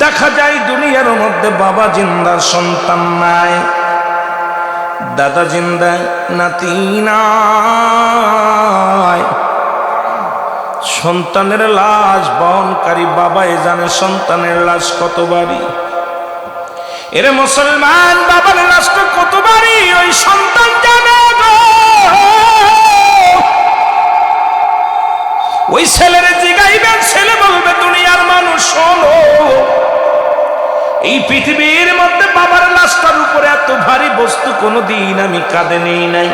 দেখা যায় দুনিয়ার মধ্যে বাবা জিন্দা, সন্তান নাই, দাদা জিন্দা, নাতি নাই। সন্তানের লাশ বহনকারী বাবাই জানে সন্তানের লাশ কত ভারী। এরে মুসলমান, বাবার লাশটা কত ভারী ওই সন্তান জানে গো। ওই ছেলের জিগাইবেন, ছেলে বলবে দুনিয়ার মানুষ শোনো, এই পৃথিবীর মধ্যে বাবার লাশটার উপরে এত ভারী বস্তু কোনোদিন আমি কাঁধে নেই নাই।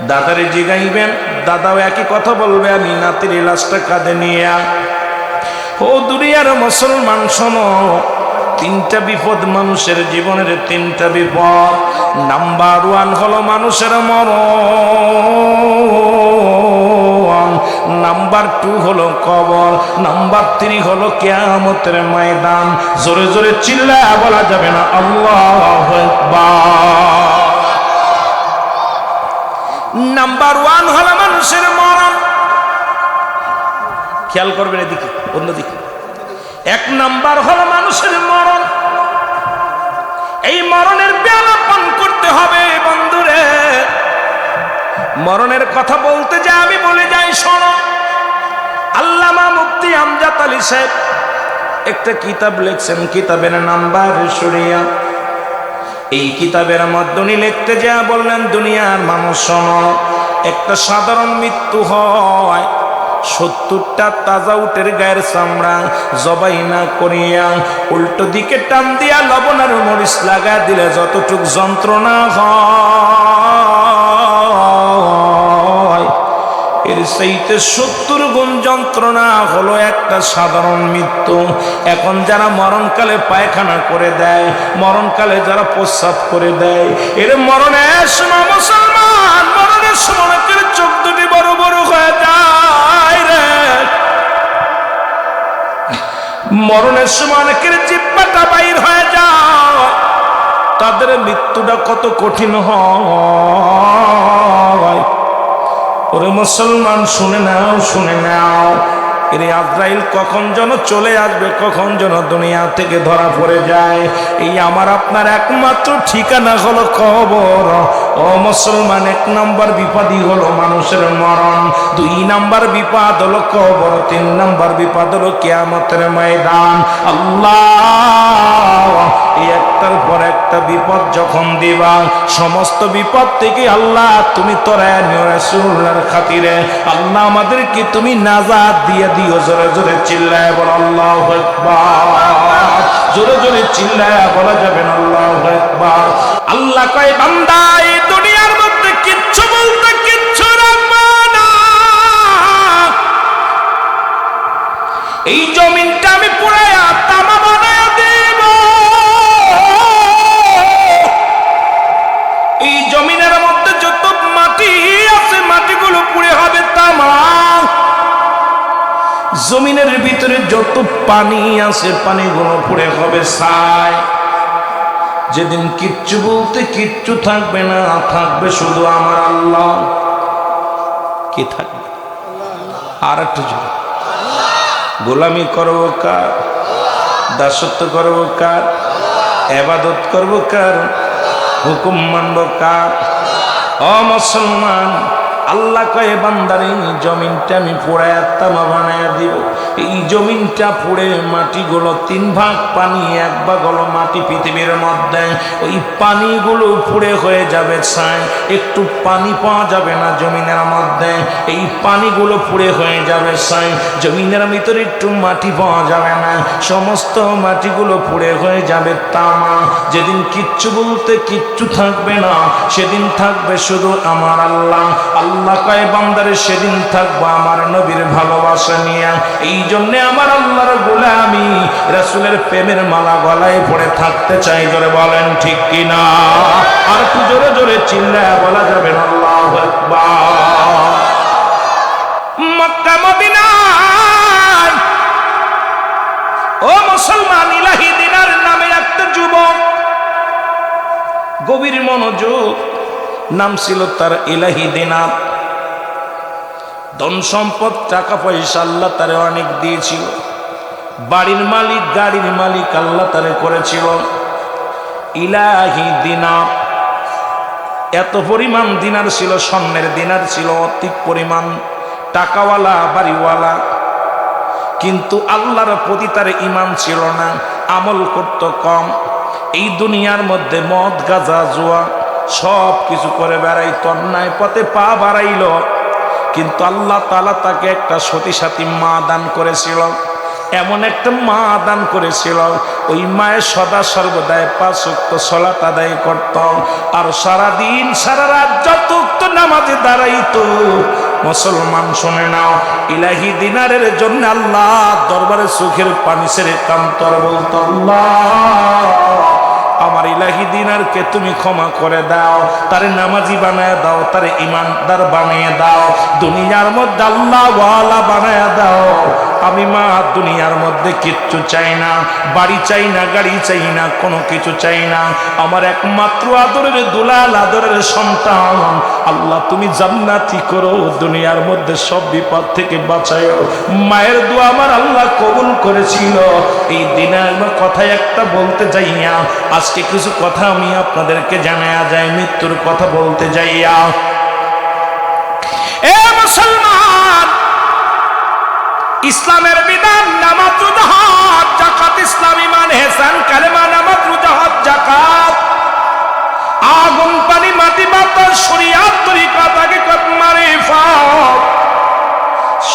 দাদারে জিগাইবেন, দাদাও একই কথা বলবে, আমি নাতির লাশটা কাঁধে নিয়ে। ও দুনিয়ার মুসলমান শোনো, তিনটা বিপদ মানুষের জীবনের, তিনটা বিপদ। নাম্বার 1 হলো মানুষের মরণ, নাম্বার 2 হলো কবর, নাম্বার 3 হলো কিয়ামতের ময়দান। জোরে জোরে চিল্লায়া বলা যাবে না আল্লাহু আকবার? নাম্বার 1 হলো মানুষের মরণ। খেয়াল করবেন এদিকে, অন্যদিকে। 1 নাম্বার হলো মানুষের মরণ। এই মরণের বেলা পান করতে হবে বন্ধুরে। মরণের কথা বলতে যা আমি বলে যাই, শোনো। আল্লামা মুফতি আমজাদ আলী সাহেব একটা কিতাব লিখছেন, কিতাবের নাম্বার শরিয়া। এই কিতাবের মধ্যে উনি লিখতে যা বললেন, দুনিয়ার মানুষ শোনো, একটা সাধারণ মৃত্যু হয়, 70টা তাজা উটের গায়ের চামড়া জবাই না করিয়া উল্টো দিকে টান দিয়া লবণ আর মরিচ লাগা দিলে যতটুক যন্ত্রণা হয়, এর চাইতে 70 গুণ যন্ত্রণা হলো একটা সাধারণ মৃত্যু। এখন যারা মরণকালে পায়খানা করে দেয়, মরণকালে যারা প্রস্রাব করে দেয়, এর মরণের সময় মুসলমান, মরণের সময় চোখ দুটি বড় বড় হয়ে যায় রে। মরণের সময় অনেকের জিহ্বাটা বাইর হয়ে যায়। তাদের মৃত্যুটা কত কঠিন হয়। ওরে মুসলমান, শুনে নাও, শুনে নাও, এর আজরাইল কখন যেন চলে আসবে, কখন যেন দুনিয়া থেকে ধরা পড়ে যায়। এই আমার আপনার একমাত্র ঠিকানা হলো কবর। ও মুসলমান, 1 নম্বর বিপদই হলো মানুষের মরণ, 2 নম্বর বিপদ হলো কবর, 3 নম্বর বিপদ হলো কিয়ামতের ময়দান। আল্লাহ এই একটার পর একটা বিপদ যখন দিবা, সমস্ত বিপদ থেকে আল্লাহ তুমি তোরায় নিও রাসূলুল্লাহর খাতিরে। আল্লাহ আমাদেরকে তুমি নাজাত দিয়ে দিও। জোরে জোরে চিল্লায় বল আল্লাহু আকবার। জোরে জোরে চিল্লায় বলা যাবে না আল্লাহু আকবার। আল্লাহ কয়, বান্দা এই দুনিয়ার মধ্যে কিচ্ছু বলতে কিচ্ছু রাখবা না। এই জমিনটা আমি পুরায়া তামা বানায়া দেব। এই জমিনের মধ্যে যত মাটি আছে, মাটিগুলো পুড়ে হবে তামা। জমিনের ভিতরে যত পানি আছে, পানিগুলো পুড়ে হবে ছাই। যেদিন কিচ্ছু বলতে কিচ্ছু থাকবে না, থাকবে শুধু আমার আল্লাহ। কি থাকবে? আর একটু জোরে। গোলামি করবো কার? দাসত্ব করবো কার? ইবাদত করবো কার? হুকুম মানবো কার? ও মুসলমান, আল্লাহ কয়ে বান্দার এই জমিনটা আমি পোড়ায়া তামা বানায়া দিব। এই জমিনটা পুড়ে মাটিগুলো 3 ভাগ পানি, 1 ভাগ হলো মাটি পৃথিবীর মধ্যে। ওই পানিগুলো পুড়ে হয়ে যাবে ছাই, একটু পানি পাওয়া যাবে না জমিনের মধ্যে। এই পানিগুলো পুড়ে হয়ে যাবে ছাই, জমিনের ভিতরে একটু মাটি পাওয়া যাবে না। সমস্ত মাটিগুলো পুড়ে হয়ে যাবে তামা। যেদিন কিচ্ছু বলতে কিচ্ছু থাকবে না, সেদিন থাকবে শুধু আমার আল্লাহ। আল্লাহ কয় বান্দারে, সেদিন থাকবো আমার নবীর ভালোবাসা নিয়ে। এই জন্য আমার আল্লাহর গোলামি, রাসূলের প্রেমের মালা গলায় পড়ে থাকতে চাই। জোরে বলেন ঠিক কিনা? আর একটু জোরে জোরে চিল্লায়া বলা যাবে না আল্লাহু আকবার। মক্কা মদিনায় ও মুসলমান, ইলাহি দিনার নামে একটা যুবক, গভীর মনোযোগ, নাম ছিল তার ইলাহি দিনার। ধন সম্পদ টাকা পয়সা আল্লাহ তারে অনেক দিয়েছিল। বাড়ির মালিক গাড়ির মালিক আল্লাহ তারে করেছিল ইলাহি দিনার। এত পরিমাণ দিনার ছিল, স্বর্ণের দিনার ছিল অধিক পরিমাণ, টাকাওয়ালা বাড়িওয়ালা, কিন্তু আল্লাহর প্রতি তার ঈমান ছিল না, আমল করত কম। এই দুনিয়ার মধ্যে মদ গাঁজা জুয়া সব কিছু করে বেড়াইত, অন্যায় পথে পা বাড়াইল। কিন্তু আল্লাহ তাআলা তাকে একটা সতী সাথী মা দান করেছিল, এমন একটা মা দান করেছিল, ওই মায়ের সদা সর্বদাই 5 ওয়াক্ত সালাত আদায় করত, আর সারাদিন সারা রাত যত ওয়াক্ত নামাজে দাঁড়াইতো। মুসলমান শুনে নাও, ইলাহি দিনারের জন্য আল্লাহ দরবারে চোখের পানি ছেড়ে কান্তর বলতো, আল্লাহ আমার ইলাহি দিনারকে তুমি ক্ষমা করে দাও, তারে নামাজি বানায় দাও, তারে ইমানদার বানিয়ে দাও, দুনিয়ার মধ্যে আল্লাহ ওয়ালা বানায় দাও। আমি মা দুনিয়ার মধ্যে কিচ্ছু চাই না, বাড়ি চাই না, গাড়ি চাই না, কোনো কিছু চাই না। আমার একমাত্র আদরের দুলাল, আদরের সন্তান আল্লাহ তুমি জান্নাতি করো, দুনিয়ার মধ্যে সব বিপদ থেকে বাঁচাও। মায়ের দোয়া আমার আল্লাহ কবুল করেছিল। এই দিনে আমার কথায় একটা বলতে যাইয়া, আজকে কিছু কথা আমি আপনাদেরকে জানায়া যায়, মৃত্যুর কথা বলতে যাইয়া। এ মুসলমান, ইসলামের বিধান নামাজ রোজা হজ যাকাত, ইসলাম ঈমান ইহসান কালেমা নামাজ রোজা হজ যাকাত, আগুন পানি মাটি বাতাস শরিয়াত তরিকাত হাকিকত মারিফাত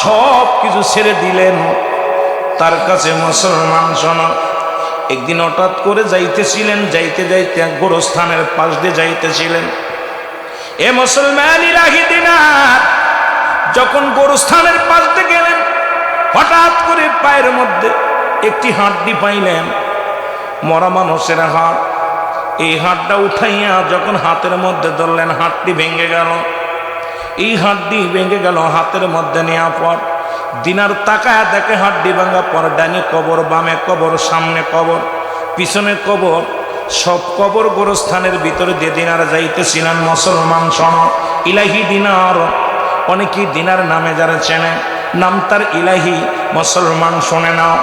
সব কিছু ছেড়ে দিলেন তার কাছে। মুসলমান শোনো, একদিন হঠাৎ করে যাইতেছিলেন, যাইতে যাইতে এক গোরস্থানের পাশ দিয়ে যাইতেছিলেন। এ মুসলমান, ইলাহি দিনার যখন গোরস্থানের পাশ দিয়ে গেলেন, হঠাৎ করে পায়ের মধ্যে একটি হাড্ডি পাইলেন, মরা মানুষের হাড়। এই হাড়টা উঠাইয়া যখন হাতের মধ্যে ধরলেন, হাড়টি ভেঙে গেল। এই হাড্ডি ভেঙে গেল, হাতের মধ্যে নেওয়া পর দিনার তাকায় দেখে হাড্ডি ভাঙা পর ডানে কবর, বামে কবর, সামনে কবর, পিছনে কবর, সব কবর গোরস্থানের ভিতরে দিয়ে দিনার যাইতেছিলেন। মুসলমান শোনো, ইলাহি দিনার, অনেকেই দিনার নামে যারা চেনে, নাম তার ইলাহি। মুসলমান শোনে নাও,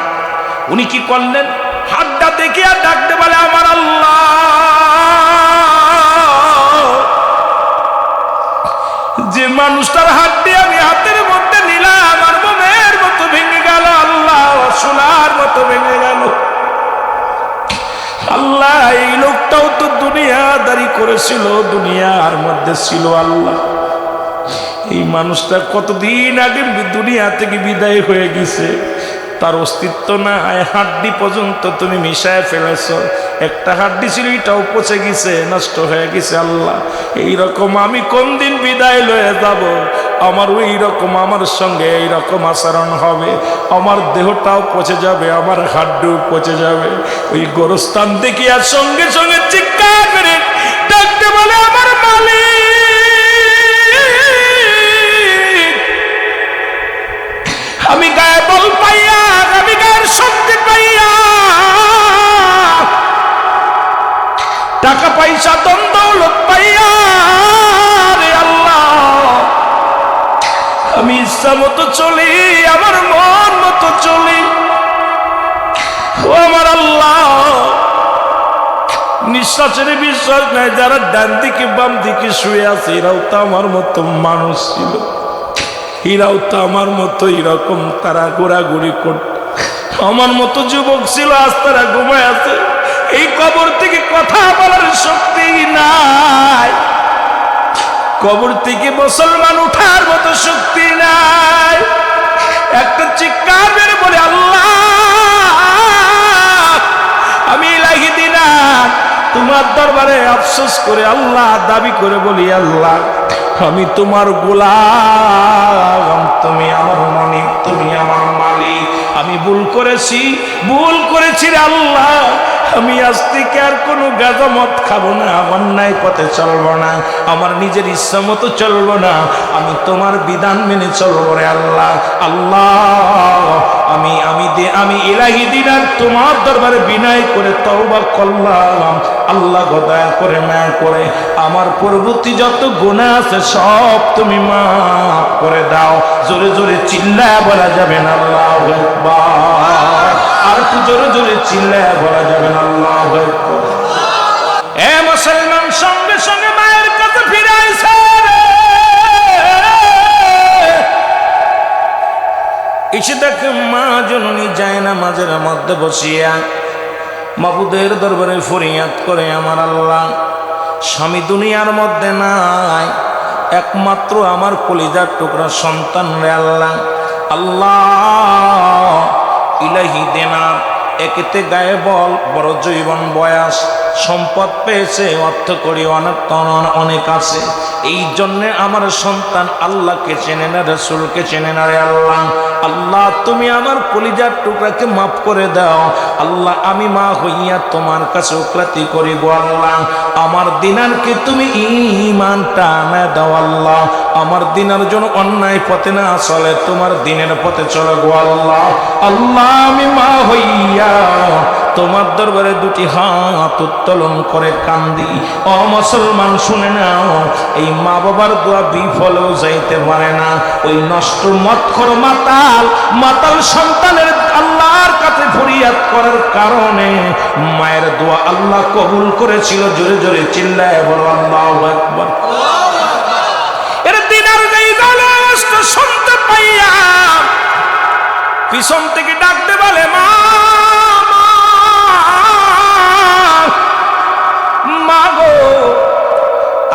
উনি কি করলেন, হাতটা দেখে আর ডাকতে বলে, আমার আল্লাহ, যে মানুষটার হাত দিয়ে আমি হাতের মধ্যে নিলাম, আমার মনের মতো ভেঙে গেল, আল্লাহ সোনার মতো ভেঙে গেল। আল্লাহ এই লোকটাও তো দুনিয়াদারি করেছিল, দুনিয়ার মধ্যে ছিল। আল্লাহ এই মানুষটা কতদিন আগে দুনিয়া থেকে বিদায় হয়ে গেছে, তার অস্তিত্ব নাই, হাড্ডি পর্যন্ত তুমি মিশায় ফেলেছ। একটা হাড্ডি ছিল, এটাও পচে গেছে, নষ্ট হয়ে গেছে। আল্লাহ এইরকম আমি কোন দিন বিদায় লয়ে যাব, আমার ওই রকম আমার সঙ্গে এইরকম আচরণ হবে, আমার দেহটাও পচে যাবে, আমার হাড্ডিও পচে যাবে। ওই গোরস্থান দেখি আর সঙ্গে সঙ্গে চিৎকার করে ডাকতে বলে, আমার মালিক, আমি গায়ে বল পাইয়া, আমি গায়ের শক্তি পাইয়া, টাকা পয়সা ধন দৌলত পাইয়া, রে আল্লাহ আমি ইচ্ছা মতো চলি, আমার মন মতো চলি। ও আমার আল্লাহ, নিঃশ্বাসের বিশ্বাস নাই, যারা ডান দিকে বাম দিকে শুয়ে আছে এরাও তো আমার মতো মানুষ ছিল, এরাও তো আমার মতো এরকম তারা ঘোরাঘুরি করত, আমার মতো যুবক ছিল, আজ তারা ঘুমায় আছে। এই কবর থেকে কথা বলার শক্তি নাই, কবর থেকে মুসলমান উঠার মতো শক্তি নাই। একটা চিৎকার বের বলে, আল্লাহ আমি ইলাহি দিনার তোমার দরবারে আফসোস করে আল্লাহ দাবি করে বলি, আল্লাহ আমি তোমার গোলাম, তুমি আমার মালিক, তুমি আমার মালিক। আমি ভুল করেছি রে আল্লাহ, আমি আজ থেকে আর কোনো গাঁজা মদ খাবো না, অন্যায় পথে চলবো না, আমার নিজের ইচ্ছা মতো চলবো না, আমি তোমার বিধান মেনে চলবো রে আল্লাহ। আল্লাহ আমি ইলাহি দিনার তোমার দরবারে বিনয় করে তওবা করলাম, আল্লাহ দয়া করে মায়া করে আমার পূর্ববর্তী যত গুনাহ আছে সব তুমি মাফ করে দাও। জোরে জোরে চিল্লায়া বলা যাবে না আল্লাহু আকবার। আর একটু জোরে জোরে চিল্লায় বলা যাবে না আল্লাহু আকবার। এ মুসলমান, সঙ্গে সঙ্গে মায়ের কাছে ফিরে আইসা এসে দেখে মা জননী যায় না মাঝের মধ্যে বসিয়া মাবুদের দরবারে ফরিয়াদ করে, আমার আল্লাহ, স্বামী দুনিয়ার মধ্যে নাই, একমাত্র আমার কলিজার টুকরা সন্তান রে আল্লাহ, আল্লাহ ইলাহি দেনার একেতে গায়ে বল, বড় জৈবন বয়স, সম্পদ পেয়েছে, অর্থ করি অনেক আছে, এই জন্যে আমার সন্তান আল্লাহকে চেনে না, রাসূলকে চেনে না রে আল্লাহ। আল্লাহ তুমি আমার কলিজার টুকরাকে মাফ করে দাও আল্লাহ, আমি মা হইয়া তোমার কাছে ওকলাতি করি গো আল্লাহ, আমার দিনারকে তুমি ঈমানটা না দাও আল্লাহ, আমার দিনার জন্য অন্যায় পথে না চলে, তোমার দিনের পথে চলে গো আল্লাহ। আল্লাহ আমি মা হইয়া তোমার দরবারে দুটি হাত উত্তোলন করে কান্দি। ও মুসলমান শুনে নাও, এই মা বাবার দোয়া বিফলেও যাইতে পারে না। ওই নষ্ট মতখোর মাতাল সন্তানের আল্লাহর কাছে ফরিয়াদ করার কারণে মায়ের দোয়া আল্লাহ কবুল করেছিল। জোরে জোরে চিল্লায় বলো আল্লাহু আকবার। এর দিনার গাইদালষ্ট শুনতে পাইয়া পিছন থেকে ডাকতে বলে, মা গো,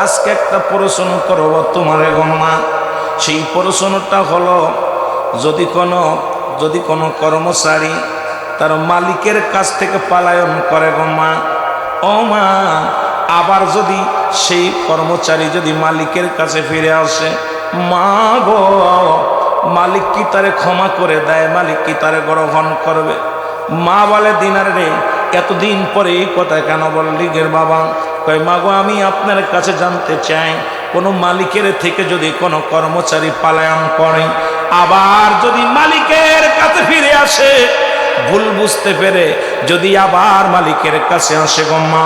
আজকে একটা প্রশ্ন করব তোমারে গো মা। সেই প্রশ্নটা হলো, যদি কোনো কর্মচারী তার মালিকের কাছ থেকে পলায়ন করে গো মা, ও মা, আবার যদি সেই কর্মচারী যদি মালিকের কাছে ফিরে আসে, মা গো, মালিক কি তারে ক্ষমা করে দেয়? মালিক কি তারে গ্রহণ করবে? মা বলে, দিনার রে, এতদিন পরে এই কথা কেন বললি গের বাবা? কয়, মা গো, আমি আপনার কাছে জানতে চাই, কোনো মালিকের থেকে যদি কোনো কর্মচারী পলায়ন করে, আবার যদি মালিকের কাছে ফিরে আসে, ভুল বুঝতে পেরে যদি আবার মালিকের কাছে আসে গো মা,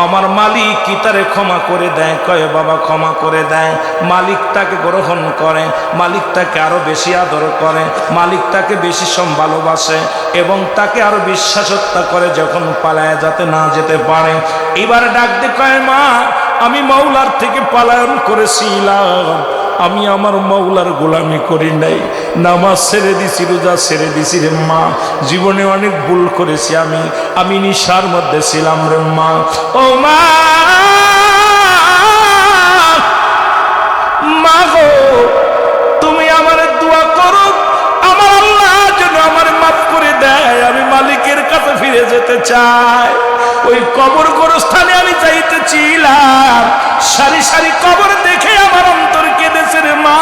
আমার মালিক কি তারে ক্ষমা করে দেয়? কয়, বাবা, ক্ষমা করে দেয়। মালিক তাকে গ্রহণ করে, মালিক তাকে আরো বেশি আদর করে, মালিক তাকে বেশি ভালোবাসে এবং তাকে আরো বিশ্বাসতা করে যখন পালায় যাতে না যেতে পারে। এবার ডাক দিয়ে কয়, মা, আমি মাওলার থেকে পলায়ন করেছিলাম, আমি আমার মাওলার গোলামি করি নাই, নামাজ ছেড়ে দিছি, রোজা ছেড়ে দিছি রে মা, জীবনে অনেক ভুল করেছি, আমি নিশার মধ্যে ছিলাম রে মা। ও মা, মা গো, তুমি আমার দোয়া করো, আমার আল্লাহ যেন আমার মাফ করে দেয়, আমি মালিকের কাছে ফিরে যেতে চাই। ওই কবর গোরস্থানে আমি চাইতেছিলাম, সারি সারি কবর দেখে আমার অন্তর কেঁদেছে রে মা।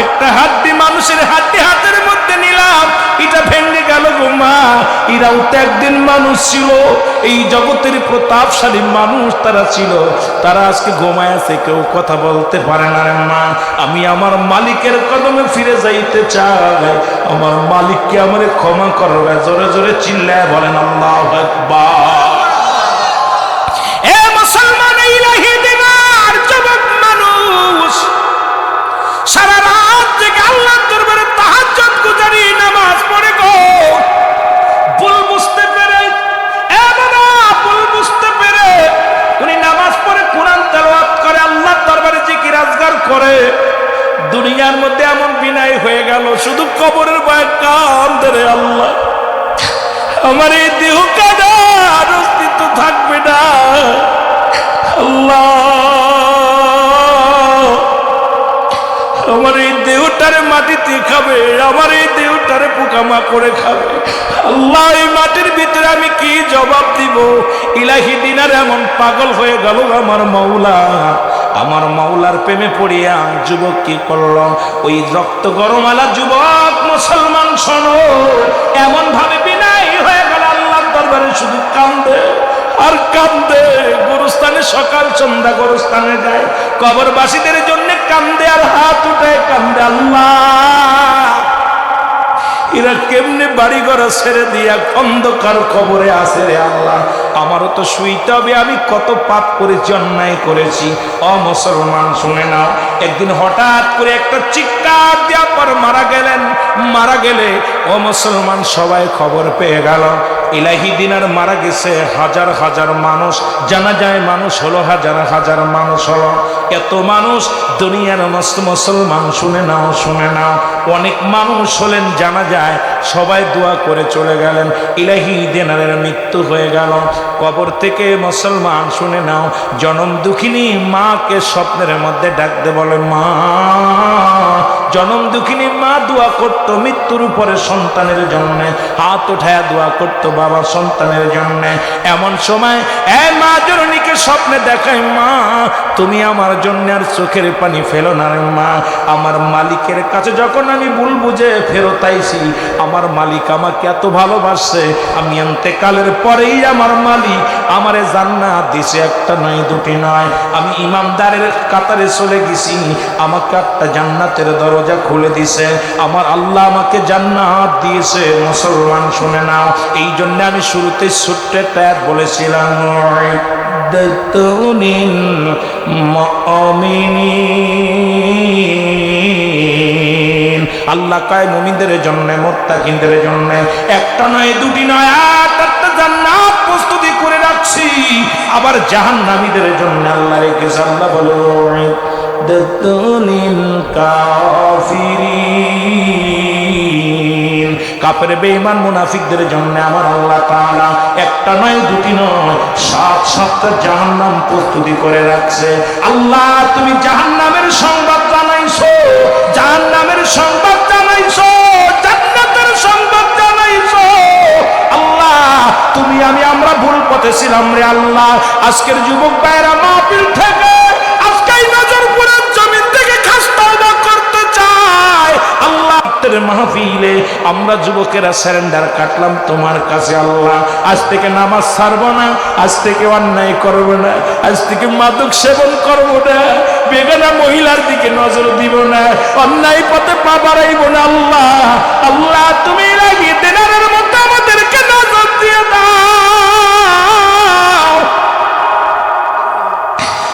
একটা হাড্ডি, মানুষের হাড্ডি হাতের মধ্যে নিলাম, এটা ভেঙে গেল গো মা। এরাও তো একদিন মানুষ ছিল, এই জগতের প্রতাপশালী মানুষ তারা ছিল, তারা আজকে ঘুমায় আছে, কেউ কথা বলতে পারে না রে মা। আমি আমার মালিকের কদমে ফিরে যাইতে চাই, আমার মালিককে আমারে ক্ষমা করবে। জোরে জোরে চিল্লায় বলেন আল্লাহু আকবার। সারা রাত থেকে আল্লাহর দরবারে তাহাজ্জুদ গুজারি নামাজ পড়ে গো, ভুল বুঝতে পেরে, ভুল বুঝতে পেরে উনি নামাজ পড়ে, কোরআন তেলাওয়াত করে, আল্লাহর দরবারে জিকির আজগার করে। দুনিয়ার মধ্যে এমন বিনয় হয়ে গেল, শুধু কবরের ভয়ে কান্দে রে আল্লাহ, আমার এই দেহ কাদার অস্তিত্ব থাকবে না আল্লাহ, আমার এই দেহটারে মাটিতে খাবে, আমার এই দেহটারে পোকামাকড়ে খাবে। আল্লাহ, এই মাটির ভিতরে আমি কি জবাব দিব? ইলাহি দিনার এমন পাগল হয়ে গেল আমার মাওলা। আমার মাওলার প্রেমে পড়িয়া যুবক কি করল? ওই রক্ত গরমালা যুবক মুসলমান শোনো, এমন ভাবে বিনয় হয়ে গেল আল্লাহর দরবারে, শুধু কান্দে আর কান্দে। গোরস্থানে সকাল সন্ধ্যা গোরস্থানে যায়, কবরবাসীদের জন্য কান্দে আর হাত উঠে কান্দে। আল্লাহ, এরা কেমনে বাড়ি ঘর ছেড়ে দিয়া অন্ধকার কবরে আসে রে আল্লাহ। আমারও তো শুইতে হবে, আমি কত পাপ করেছি, অন্যায় করেছি। ও মুসলমান শুনে নাও, একদিন হঠাৎ করে একটা চিৎকার দেওয়ার পর মারা গেলে ও মুসলমান সবাই খবর পেয়ে গেল ইলাহি দিনার মারা গেছে। হাজার হাজার মানুষ, জানা যায় মানুষ হলো হাজার হাজার মানুষ হলো। এত মানুষ দুনিয়ার মুসলমান শুনে নাও, অনেক মানুষ হলেন জানা যায়, সবাই দোয়া করে চলে গেলেন। ইলাহি দিনারের মৃত্যু হয়ে গেল। কবর থেকে মুসলমান শুনে নাও, জনম দুঃখিনী মাকে স্বপ্নের মধ্যে ডাকতে বলে মা। জনম দুঃখিনী মা দোয়া করতো মৃত্যুর উপরে সন্তানের জন্য, হাত উঠায়া দোয়া করতো বাবা সন্তানের জন্য। এমন সময় মা জননীকে স্বপ্নে দেখায়, মা তুমি আমার জন্য আর চোখের পানি ফেলো না রে মা। আমার মালিকের কাছে যখন আমি ভুল বুঝে ফেরত আইছি, আমার মালিক আমাকে এত ভালোবাসছে, আমি ইন্তেকালের পরেই আমার মালিক আমারে জান্নাত দিছে, একটা নয় দুটি নয়। আমি ইমানদারের কাতারে চলে গেছি, আমাকে একটা জান্নাতের দরজা খুলে দিছে, আমার আল্লাহ আমাকে জান্নাত দিয়েছে। মুসলমান শুনে নাও, এই জন্য আমি শুরুতে ছোট্ট একটা বলেছিলাম আল্লাহ কয় মুমিনদের জন্য, মুত্তাকিনদের জন্য একটা নয় দুটি নয়, একটা জান্নাত প্রস্তুতি করে রাখছি। আবার জাহান্নামীদের জন্য আল্লাহ রেখেছে। আল্লাহ বলে কাফিরিন, কাফের বেঈমান মুনাফিকদের জন্য আমার আল্লাহ তাআলা একটা নয় দুটি নয় 7-7টা জাহান্নাম প্রস্তুতি করে রাখছে। আল্লাহ তুমি জাহান্নামের সংবাদ জানাইছো, জাহান্নামের সংবাদ জানাইছো, জান্নাতের সংবাদ জানাইছো। আল্লাহ তুমি আমরা ভুল পথে ছিলাম রে আল্লাহ। আজকের যুবক ভাইরা মাহফিল থেকে আজকেই নজর করে জমিন থেকে খাস তওবা করতে চায়। আল্লাহ মাহফিলে আমরা যুবকেরা সারেন্ডার কাটলাম তোমার কাছে। আল্লাহ আজ থেকে নামাজ ছাড়বো না, আজ থেকে অন্যায় করবো না, আজ থেকে মাদক সেবন করবো না, বেগানা মহিলার দিকে নজর দিব না, অন্যায় পথে পা বাড়াইব না। আল্লাহ তুমি